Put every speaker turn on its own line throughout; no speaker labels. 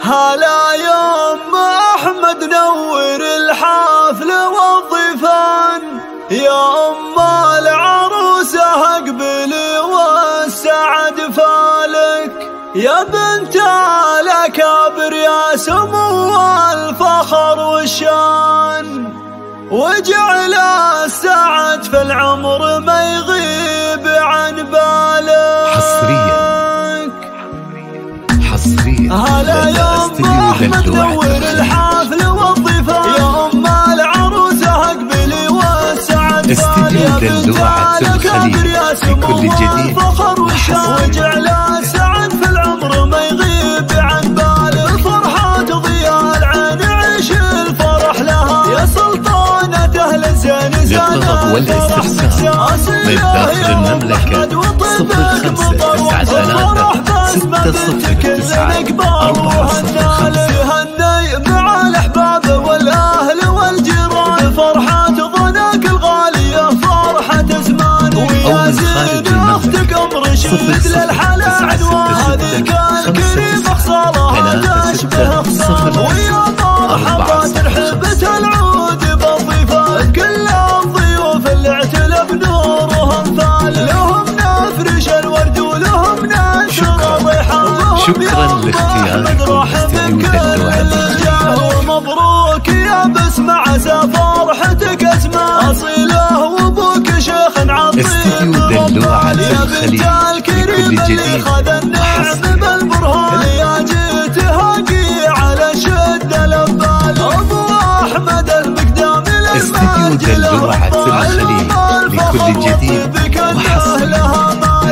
هلا يا أم أحمد نور الحفل والضيفان، يا أم العروسة اقبلي والسعد فالك، يا بنت الأكابر يا سمو الفخر والشان، وجعل السعد في العمر ما يغيب عن بالك.
حصريا
هلا يا أم أحمد نور الحفل والضيفان، يا أم العروسة اقبلي والسعد
استديو دلوعة الخليج بكل جديد
وجعل السعد في العمر ما يغيب عن باله، فرحة ضياء العين عيش الفرح لها، يا سلطانة أهل الزين
للطلب والاستفسار من داخل المملكة 0593609405.
هني مع الأحباب والأهل والجيران، فرحة ظناك الغالية فرحة زمان، ويا زين أختك أم رشيد للحلا عنوان، الكريمة خصالها تشبه خصال، ويا مرحبا ترحبة العود بالضيفان، كلهم ضيوف اللي اعتلى بنورهم ثال، لهم نفرش الورد ولهم نشر ضيحان.
شكرا لاختياركم استديو دلوعة.
ومبروك يا بسمة عسى فرحتك اسماء أصيلة، وابوك شيخ عظيم
استديو دلوعة الخليج بكل جديد
النعم بالبرهان، يا جيت هاقي على شد الأبال، أبو أحمد المقدام
استديو دلوعة الخليج لكل جديد وحصري.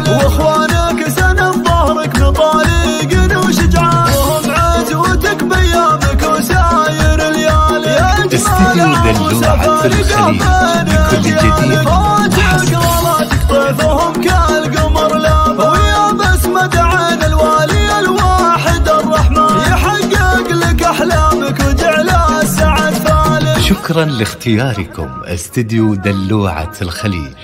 واخوانك سند ظهرك بطريق وشجعان، وهم عزوتك بيامك وساير الليالي، يا
استديو دلوعة الخليج لكل جديد وحصري.
طيفهم كالقمر لاب، ويا بسمة عين الوالي الواحد الرحمن، يحقق لك أحلامك وجعل السعد فالك.
شكرا لاختياركم استديو دلوعة الخليج.